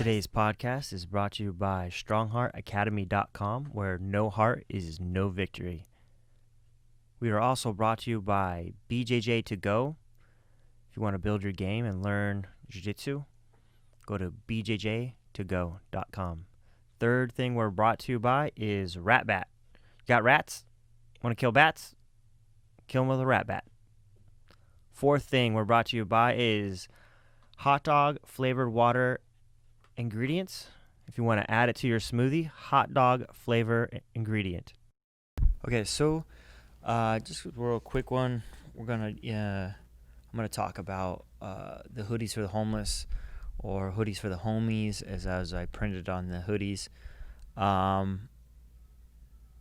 Today's podcast is brought to you by StrongHeartAcademy.com, where no heart is no victory. We are also brought to you by BJJ To Go. If you want to build your game and learn jiu-jitsu, go to bjjtogo.com. Third thing we're brought to you by is Rat Bat. You got rats? Want to kill bats? Kill them with a rat bat. Fourth thing we're brought to you by is hot dog flavored water ingredients. If you want to add it to your smoothie, hot dog flavor ingredient. Okay, so just a real quick one. I'm gonna talk about the hoodies for the homeless, or hoodies for the homies, as I printed on the hoodies.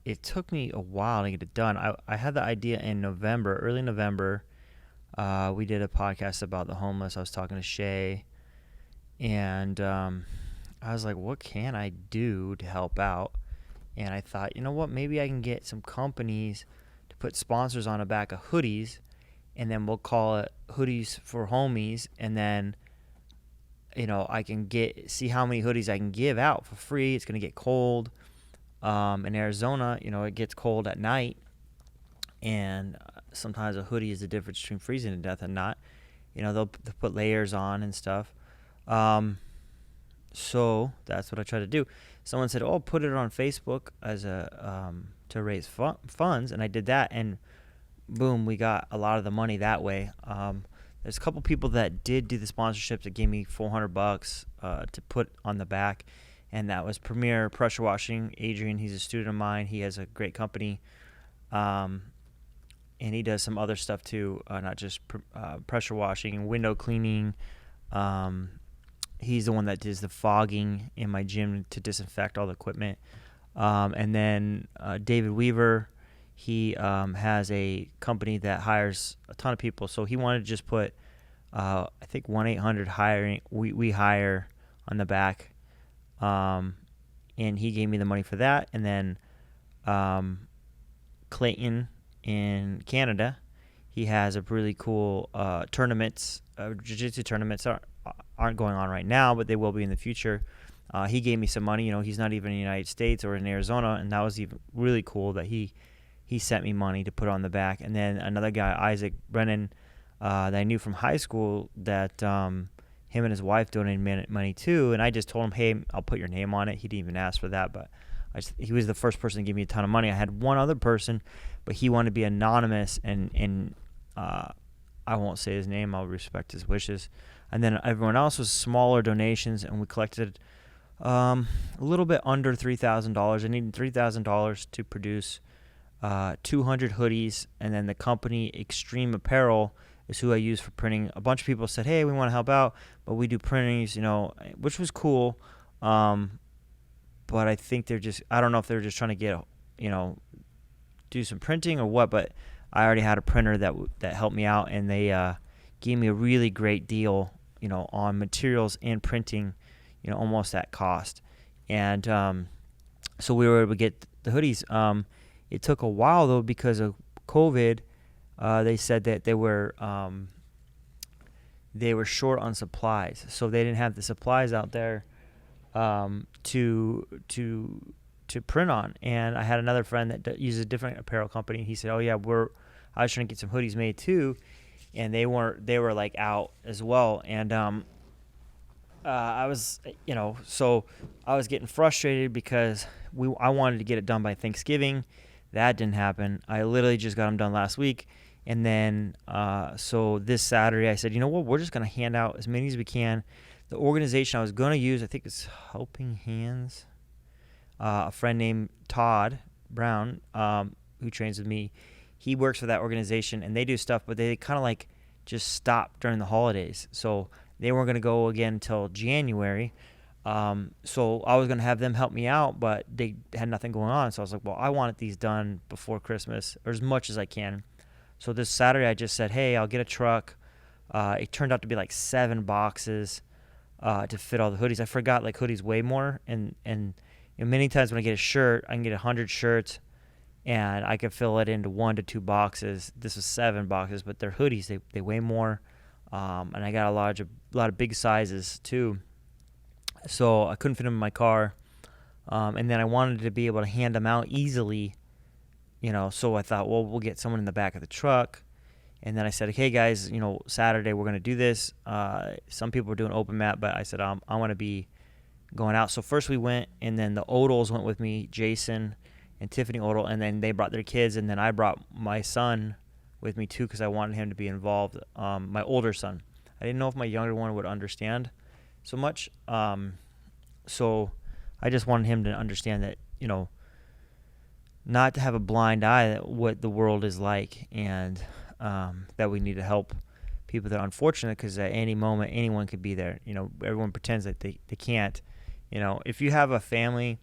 It took me a while to get it done. I had the idea in November, early November. We did a podcast about the homeless. I was talking to Shay, and I was like, what can I do to help out? And I thought, you know what, maybe I can get some companies to put sponsors on the back of hoodies, and then we'll call it Hoodies for Homies, and then, you know, I can see how many hoodies I can give out for free. It's going to get cold. In Arizona, you know, it gets cold at night, and sometimes a hoodie is the difference between freezing to death and not. You know, they'll put layers on and stuff. So that's what I try to do. Someone said, "Oh, put it on Facebook as a to raise funds," and I did that, and boom, we got a lot of the money that way. There's a couple people that did do the sponsorships that gave me $400 to put on the back, and that was Premier Pressure Washing. Adrian, he's a student of mine. He has a great company, and he does some other stuff too, not just pressure washing and window cleaning. He's the one that does the fogging in my gym to disinfect all the equipment. And then David Weaver, he has a company that hires a ton of people. So he wanted to just put, I think 1-800 hiring. We hire on the back, and he gave me the money for that. And then Clayton in Canada, he has a really cool tournaments. Jiu-jitsu tournaments aren't going on right now, but they will be in the future. He gave me some money. You know, he's not even in the United States or in Arizona, and that was even really cool that he sent me money to put on the back. And then another guy, Isaac Brennan, that I knew from high school, that him and his wife donated money too. And I just told him, hey, I'll put your name on it. He didn't even ask for that, but he was the first person to give me a ton of money. I had one other person, but he wanted to be anonymous, and I won't say his name. I'll respect his wishes. And then everyone else was smaller donations, and we collected a little bit under $3,000. I needed $3,000 to produce 200 hoodies, and then the company Extreme Apparel is who I use for printing. A bunch of people said, hey, we want to help out, but we do printings, you know, which was cool. But I think I don't know if they're just trying to get, you know, do some printing or what, but I already had a printer that helped me out, and they gave me a really great deal, you know, on materials and printing, you know, almost at cost. And so we were able to get the hoodies. It took a while, though, because of COVID. They said that they were short on supplies, so they didn't have the supplies out there to print on. And I had another friend that uses a different apparel company. He said, "Oh yeah, I was trying to get some hoodies made too," and they were like out as well. And I was, you know, so I was getting frustrated because I wanted to get it done by Thanksgiving. That didn't happen. I literally just got them done last week. And then so this Saturday I said, you know what, we're just going to hand out as many as we can. The organization I was going to use, I think it's Helping Hands. A friend named Todd Brown, who trains with me, he works for that organization, and they do stuff, but they kind of like just stopped during the holidays. So they weren't going to go again until January. So I was going to have them help me out, but they had nothing going on. So I was like, well, I want these done before Christmas, or as much as I can. So this Saturday I just said, hey, I'll get a truck. It turned out to be like 7 boxes to fit all the hoodies. I forgot, like, hoodies weigh more, and you know, many times when I get a shirt, I can get 100 shirts, and I can fill it into 1 to 2 boxes. This was 7 boxes, but they're hoodies. They weigh more, and I got a lot of big sizes too. So I couldn't fit them in my car. And then I wanted to be able to hand them out easily, so I thought, well, we'll get someone in the back of the truck. And then I said, okay, guys, Saturday we're going to do this. Some people were doing open mat, but I said, I want to be going out. So first we went, and then the Odals went with me, Jason and Tiffany Odal, and then they brought their kids, and then I brought my son with me too because I wanted him to be involved, my older son. I didn't know if my younger one would understand so much. So I just wanted him to understand that, not to have a blind eye at what the world is like, and that we need to help people that are unfortunate, because at any moment anyone could be there. Everyone pretends that they can't. If you have a family,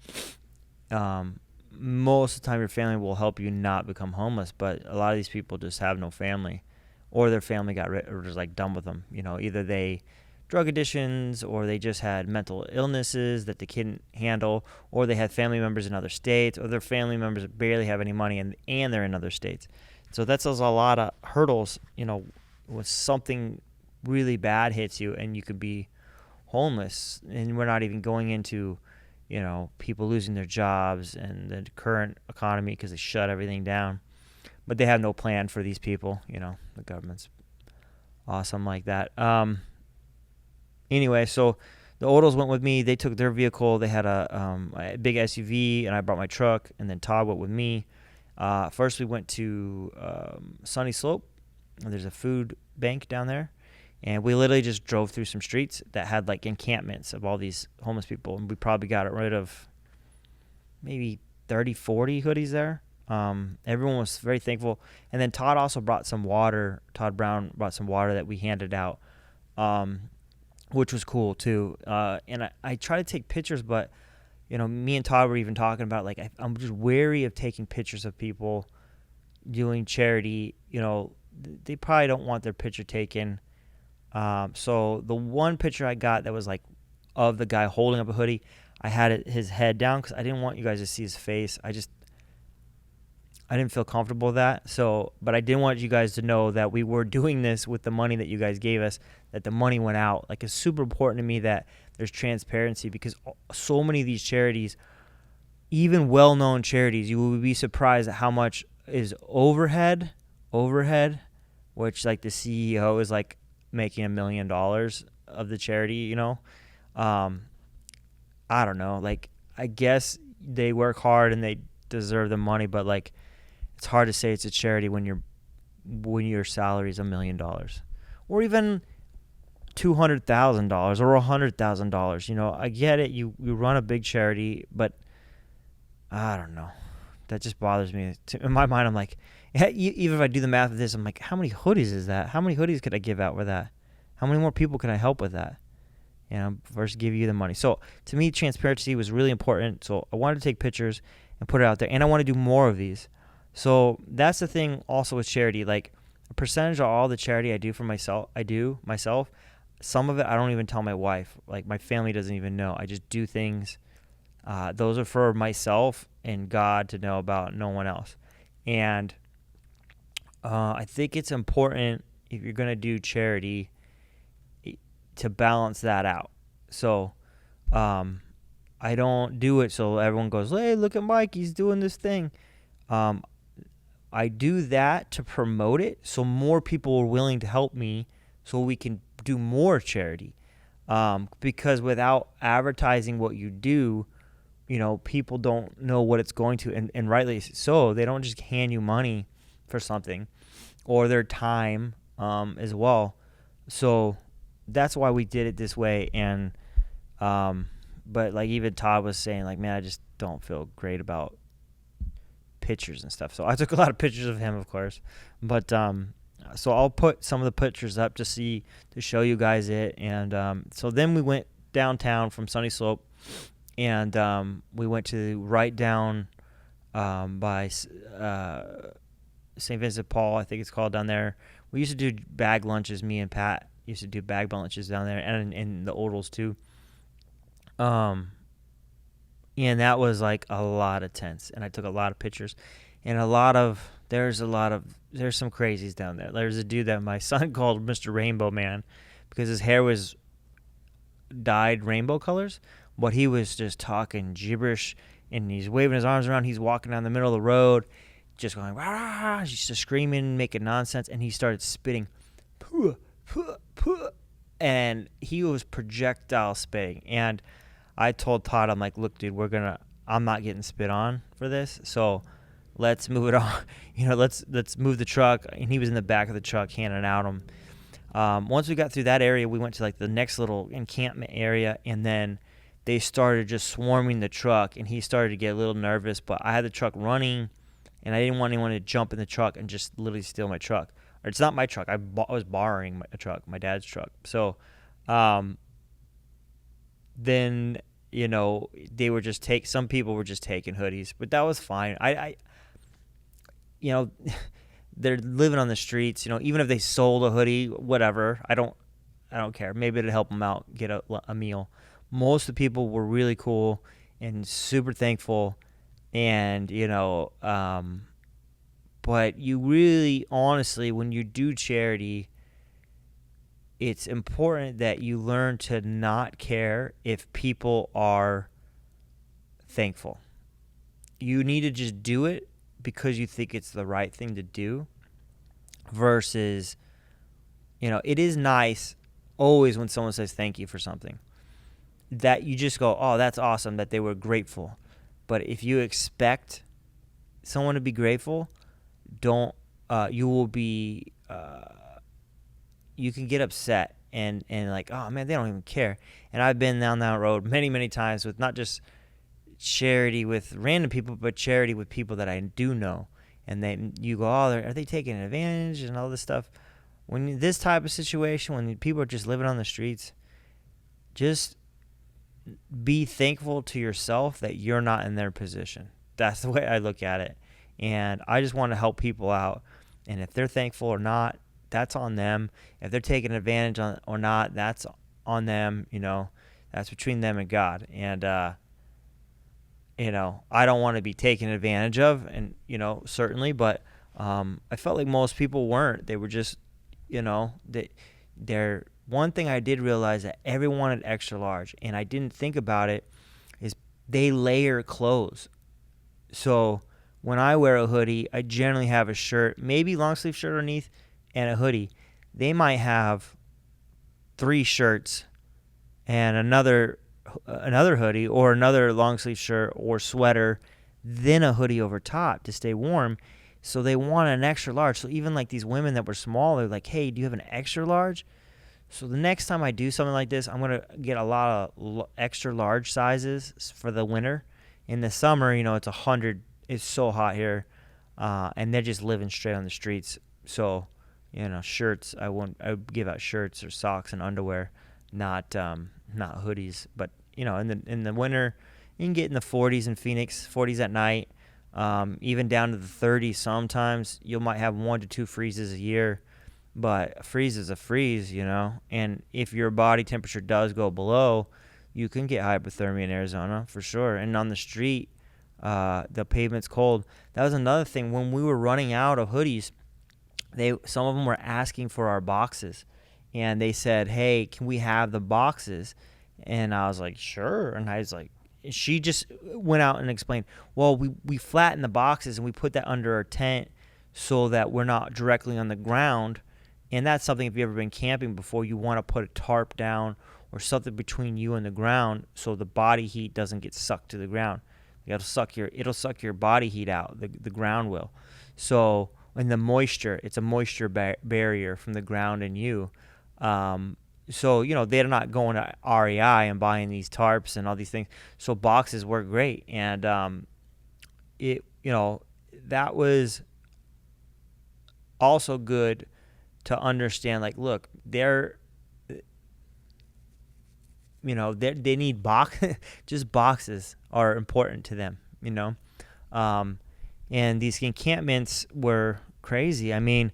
most of the time your family will help you not become homeless, but a lot of these people just have no family, or their family got rid, or just like done with them. Either they drug addictions, or they just had mental illnesses that they couldn't handle, or they had family members in other states, or their family members barely have any money and they're in other states. So that's a lot of hurdles, when something really bad hits you and you could be homeless. And we're not even going into, people losing their jobs and the current economy because they shut everything down. But they have no plan for these people. The government's awesome like that. Anyway, so the Odals went with me. They took their vehicle. They had a big SUV, and I brought my truck, and then Todd went with me. First, we went to Sunny Slope. There's a food bank down there, and we literally just drove through some streets that had like encampments of all these homeless people, and we probably got rid of maybe 30, 40 hoodies there. Everyone was very thankful. And then Todd also brought some water. Todd Brown brought some water that we handed out, which was cool too. And I try to take pictures, but me and Todd were even talking about, like, I'm just wary of taking pictures of people doing charity. They probably don't want their picture taken. So the one picture I got that was like of the guy holding up a hoodie, I had his head down because I didn't want you guys to see his face. I didn't feel comfortable with that. But I didn't want you guys to know that we were doing this with the money that you guys gave us, that the money went out. Like, it's super important to me that there's transparency, because so many of these charities, even well-known charities, you will be surprised at how much is overhead, which like the CEO is like making $1 million of the charity, I don't know. Like, I guess they work hard and they deserve the money, but like, it's hard to say it's a charity when your salary is $1 million, or even $200,000 or $100,000. I get it. You run a big charity, but I don't know. That just bothers me. In my mind, I'm like, even if I do the math of this, I'm like, how many hoodies is that? How many hoodies could I give out with that? How many more people can I help with that? Versus give you the money. So to me, transparency was really important. So I wanted to take pictures and put it out there, and I want to do more of these. So that's the thing also with charity. Like, a percentage of all the charity I do myself. Some of it I don't even tell my wife. Like, my family doesn't even know. I just do things. Those are for myself and God to know about, no one else. And I think it's important, if you're going to do charity, to balance that out. So I don't do it so everyone goes, hey, look at Mike, he's doing this thing. I do that to promote it so more people are willing to help me, so we can do more charity. Because without advertising what you do, people don't know what it's going to, and rightly so. They don't just hand you money for something, or their time as well. So that's why we did it this way. And but like, even Todd was saying, like, man, I just don't feel great about pictures and stuff. So I took a lot of pictures of him, of course, but so I'll put some of the pictures up to show you guys it. And so then we went downtown from Sunny Slope, and we went to right down by St. Vincent Paul, I think it's called, down there. We used to do bag lunches. Me and Pat used to do bag lunches down there, and in the Odals too. And that was like a lot of tents, and I took a lot of pictures, and there's some crazies down there. There's a dude that my son called Mr. Rainbow Man, because his hair was dyed rainbow colors, but he was just talking gibberish, and he's waving his arms around. He's walking down the middle of the road, just going, rah, rah, rah, just screaming, making nonsense, and he started spitting, puh, puh, puh, and he was projectile spitting. And I told Todd, I'm like, look, dude, I'm not getting spit on for this, so let's move it on. Let's move the truck. And he was in the back of the truck handing out them. Once we got through that area, we went to like the next little encampment area, and then they started just swarming the truck, and he started to get a little nervous. But I had the truck running, and I didn't want anyone to jump in the truck and just literally steal my truck. Or it's not my truck. I was borrowing a truck, my dad's truck. So then, they were just some people were just taking hoodies, but that was fine. I they're living on the streets, even if they sold a hoodie, whatever, I don't care. Maybe it'd help them out, get a meal. Most of the people were really cool and super thankful, and but you really, honestly, when you do charity, it's important that you learn to not care if people are thankful. You need to just do it because you think it's the right thing to do, versus, it is nice always when someone says thank you for something, that you just go, oh, that's awesome that they were grateful. But if you expect someone to be grateful, you will be, you can get upset and like, oh man, they don't even care. And I've been down that road many, many times with not just charity with random people, but charity with people that I do know. And you go, oh, are they taking advantage and all this stuff? When this type of situation, when people are just living on the streets, just be thankful to yourself that you're not in their position. That's the way I look at it. And I just want to help people out. And if they're thankful or not, that's on them. If they're taking advantage or not, that's on them. That's between them and God. And, I don't want to be taken advantage of, and, certainly, but I felt like most people weren't. They were just, they're one thing I did realize that everyone wanted extra large, and I didn't think about it, is they layer clothes. So when I wear a hoodie, I generally have a shirt, maybe long sleeve shirt underneath, and a hoodie. They might have 3 shirts and another hoodie or another long sleeve shirt or sweater, then a hoodie over top to stay warm. So they want an extra large. So even like these women that were small, they're like, hey, do you have an extra large? So the next time I do something like this, I'm going to get a lot of extra large sizes for the winter. In the summer, it's 100. It's so hot here. And they're just living straight on the streets. So, shirts, I would give out shirts or socks and underwear, not hoodies. But, in the winter, you can get in the 40s in Phoenix, 40s at night, even down to the 30s sometimes. You might have 1 to 2 freezes a year. But a freeze is a freeze, and if your body temperature does go below, you can get hypothermia in Arizona for sure. And on the street, the pavement's cold. That was another thing. When we were running out of hoodies, some of them were asking for our boxes, and they said, hey, can we have the boxes? And I was like, sure. And I was like, she just went out and explained, well, we flatten the boxes and we put that under our tent so that we're not directly on the ground. And that's something, if you've ever been camping before, you want to put a tarp down or something between you and the ground so the body heat doesn't get sucked to the ground. It'll suck your body heat out. The ground will. So, and the moisture, it's a moisture barrier from the ground and you. So, they're not going to REI and buying these tarps and all these things. So boxes work great. And that was also good to understand, like, look, they need just boxes are important to them, and these encampments were crazy. I mean,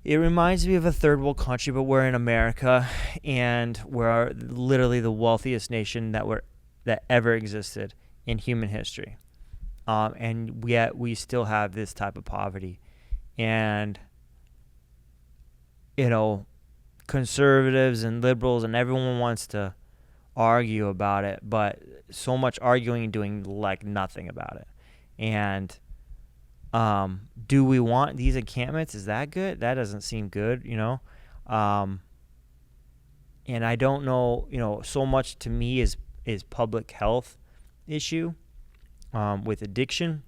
it reminds me of a third world country, but we're in America, and we're literally the wealthiest nation that ever existed in human history, and yet we still have this type of poverty. And conservatives and liberals and everyone wants to argue about it, but so much arguing and doing like nothing about it. And do we want these encampments? Is that good? That doesn't seem good, and I don't know, so much to me is public health issue, with addiction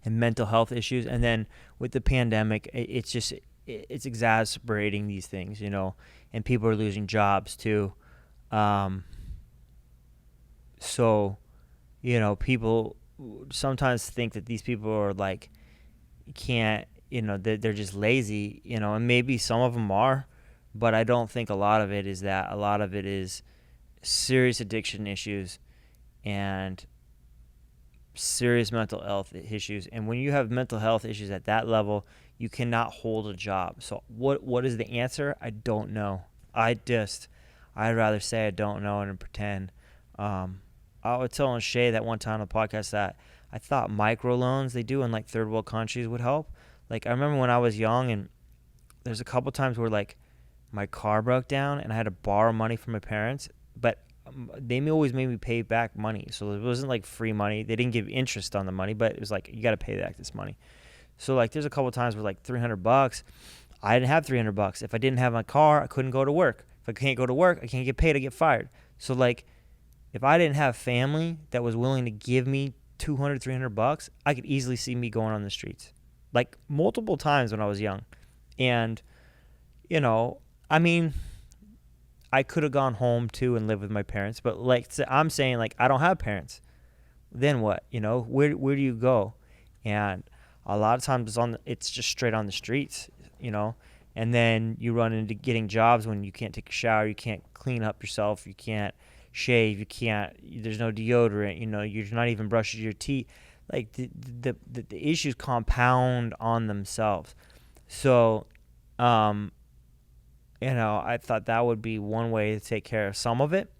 and mental health issues. And then with the pandemic, it's exacerbating these things, and people are losing jobs too. So, people sometimes think that these people are like, can't, they're just lazy, and maybe some of them are, but I don't think a lot of it is that. A lot of it is serious addiction issues and serious mental health issues. And when you have mental health issues at that level, you cannot hold a job. So what is the answer? I don't know. I'd rather say I don't know and pretend. I was telling Shay that one time on the podcast that I thought microloans they do in like third world countries would help. Like I remember when I was young, and there's a couple times where like my car broke down and I had to borrow money from my parents, but they always made me pay back money. So it wasn't like free money. They didn't give interest on the money, but it was like, you got to pay back this money. So like there's a couple times where like $300, I didn't have $300. If I didn't have my car, I couldn't go to work. If I can't go to work, I can't get paid, I get fired. So like if I didn't have family that was willing to give me $200, $300, I could easily see me going on the streets like multiple times when I was young. And, I mean, I could have gone home too and lived with my parents, but like I'm saying, like I don't have parents. Then what? Where do you go? And a lot of times it's just straight on the streets, and then you run into getting jobs when you can't take a shower, you can't clean up yourself, you can't shave, there's no deodorant, you're not even brushing your teeth. Like the issues compound on themselves. So, I thought that would be one way to take care of some of it.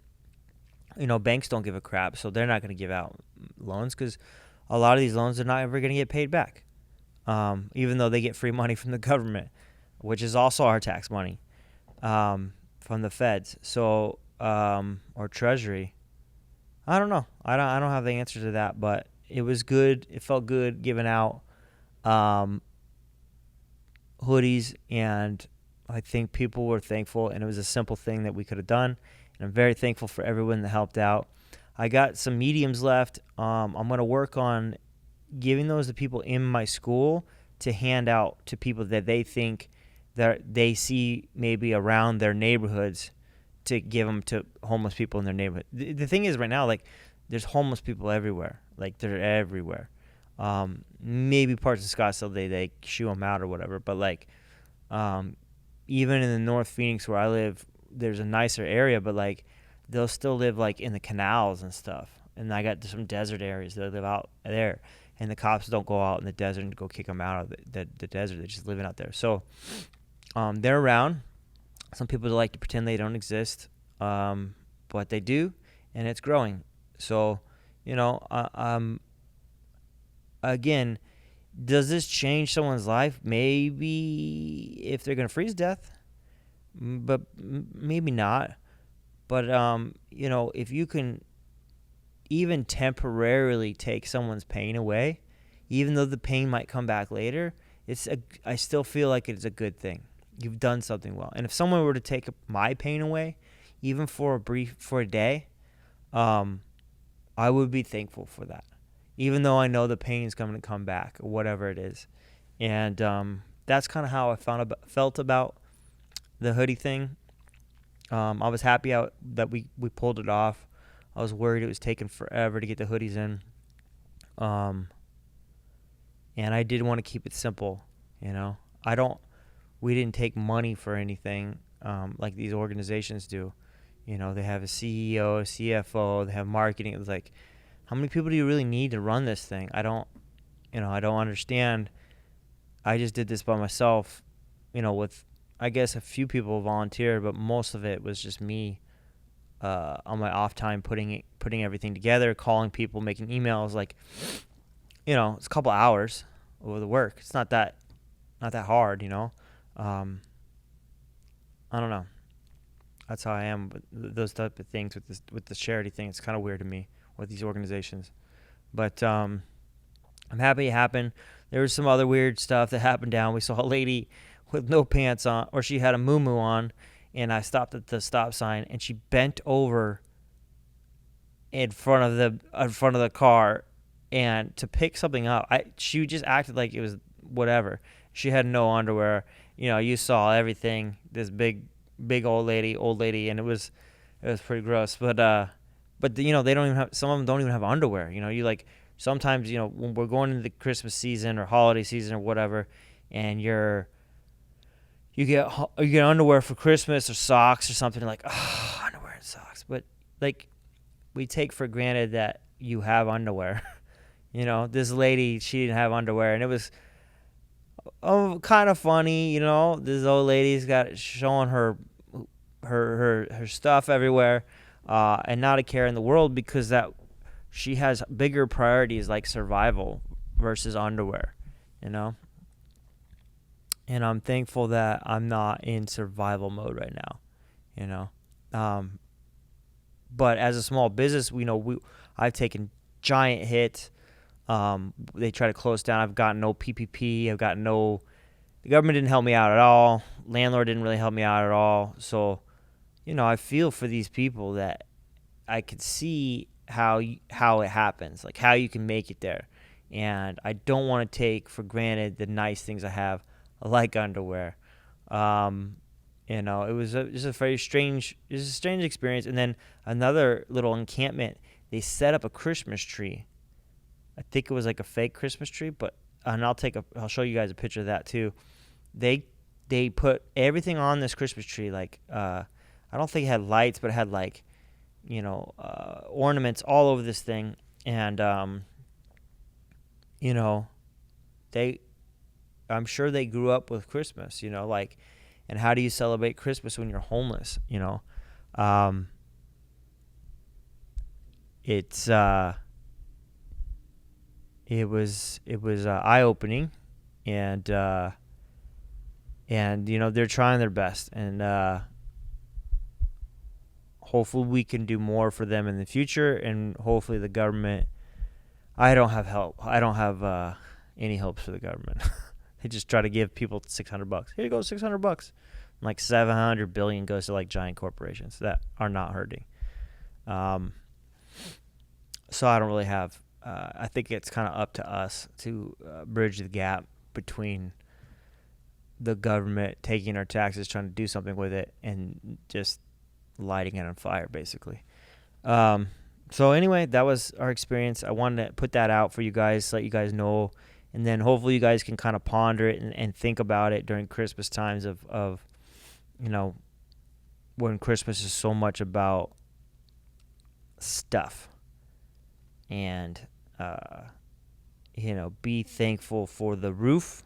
Banks don't give a crap, so they're not going to give out loans because a lot of these loans are not ever going to get paid back, even though they get free money from the government, which is also our tax money, from the feds. So, or Treasury. I don't know. I don't have the answer to that, but it was good. It felt good giving out hoodies, and I think people were thankful, and it was a simple thing that we could have done, and I'm very thankful for everyone that helped out. I got some mediums left. I'm going to work on giving those to people in my school to hand out to people that they think that they see maybe around their neighborhoods, to give them to homeless people in their neighborhood. The thing is right now, like, there's homeless people everywhere. Like, they're everywhere. Maybe parts of Scottsdale, they shoo them out or whatever. But, like, even in the North Phoenix where I live, there's a nicer area, but, like, they'll still live, like, in the canals and stuff. And I got some desert areas that live out there. And the cops don't go out in the desert and go kick them out of the desert. They're just living out there. So they're around. Some people like to pretend they don't exist, but they do, and it's growing. So, again, does this change someone's life? Maybe if they're going to freeze to death, but maybe not. But, if you can even temporarily take someone's pain away, even though the pain might come back later, I still feel like it's a good thing. You've done something well. And if someone were to take my pain away, even for a day, I would be thankful for that, even though I know the pain is going to come back or whatever it is. And that's kind of how I felt about the hoodie thing. I was happy that we pulled it off. I was worried it was taking forever to get the hoodies in. And I did want to keep it simple, we didn't take money for anything like these organizations do. They have a CEO, a CFO, they have marketing. It was like, how many people do you really need to run this thing? I don't understand. I just did this by myself, with, I guess, a few people volunteered, but most of it was just me on my off time putting everything together, calling people, making emails. Like, it's a couple hours of the work. It's not that hard, I don't know. That's how I am with those type of things with the charity thing. It's kind of weird to me with these organizations. But I'm happy it happened. There was some other weird stuff that happened down. We saw a lady with no pants on, or she had a muumuu on, and I stopped at the stop sign, and she bent over in front of the car, and to pick something up. She just acted like it was whatever. She had no underwear. You saw everything. This big old lady, and it was pretty gross. But they don't even have. Some of them don't even have underwear. You like sometimes when we're going into the Christmas season or holiday season or whatever, and you get underwear for Christmas or socks or something like underwear and socks, but like we take for granted that you have underwear. This lady, she didn't have underwear, and it was kind of funny. This old lady's got showing her stuff everywhere, and not a care in the world because that she has bigger priorities like survival versus underwear. You know, and I'm thankful that I'm not in survival mode right now. You know, but as a small business, I've taken giant hits. They try to close down. I've gotten no PPP. The government didn't help me out at all. Landlord didn't really help me out at all. So, I feel for these people that I could see how it happens, like how you can make it there. And I don't want to take for granted the nice things I have, like underwear. It was just a very strange experience. And then another little encampment, they set up a Christmas tree. I think it was like a fake Christmas tree, and I'll show you guys a picture of that too. They put everything on this Christmas tree, like I don't think it had lights, but it had like ornaments all over this thing, and I'm sure they grew up with Christmas, and how do you celebrate Christmas when you're homeless? It's it was eye opening, and they're trying their best, and hopefully we can do more for them in the future, and hopefully the government. I don't have help. I don't have any hopes for the government. They just try to give people $600. Here you go, $600. Like 700 billion goes to like giant corporations that are not hurting. So I don't really have. I think it's kind of up to us to bridge the gap between the government taking our taxes, trying to do something with it, and just lighting it on fire, basically. So anyway, that was our experience. I wanted to put that out for you guys, let you guys know, and then hopefully you guys can kind of ponder it and think about it during Christmas times of when Christmas is so much about stuff. And, be thankful for the roof,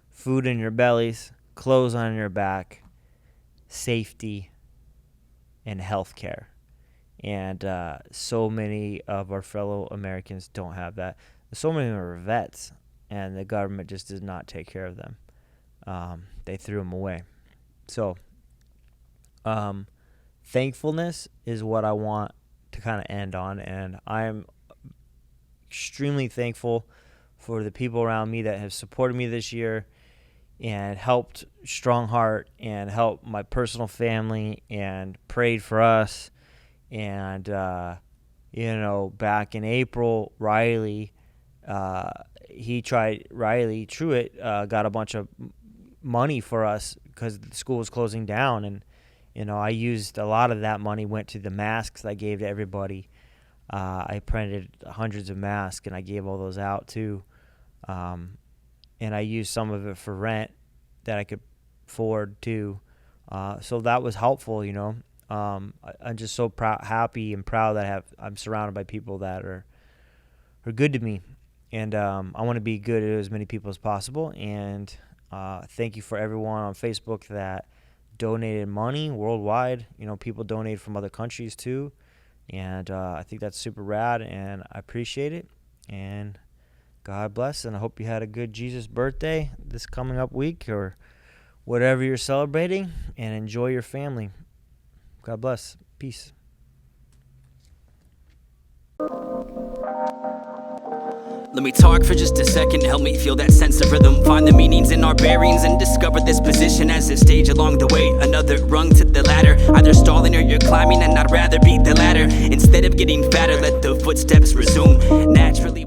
food in your bellies, clothes on your back, safety, and health care. And so many of our fellow Americans don't have that. So many of them are vets, and the government just does not take care of them. They threw them away. So thankfulness is what I want to kind of end on, and I'm extremely thankful for the people around me that have supported me this year and helped Strongheart and helped my personal family and prayed for us. And, back in April, Riley Truitt got a bunch of money for us because the school was closing down. And, I used a lot of that money, went to the masks I gave to everybody. I printed hundreds of masks, and I gave all those out too. And I used some of it for rent that I could afford too. So that was helpful, I'm just so happy and proud that I'm surrounded by people that are good to me. And I want to be good to as many people as possible. And thank you for everyone on Facebook that donated money worldwide. People donate from other countries too. And I think that's super rad, and I appreciate it. And God bless, and I hope you had a good Jesus birthday this coming up week or whatever you're celebrating, and enjoy your family. God bless. Peace. Let me talk for just a second, help me feel that sense of rhythm. Find the meanings in our bearings and discover this position as a stage along the way. Another rung to the ladder, either stalling or you're climbing, and I'd rather beat the ladder. Instead of getting fatter, let the footsteps resume naturally.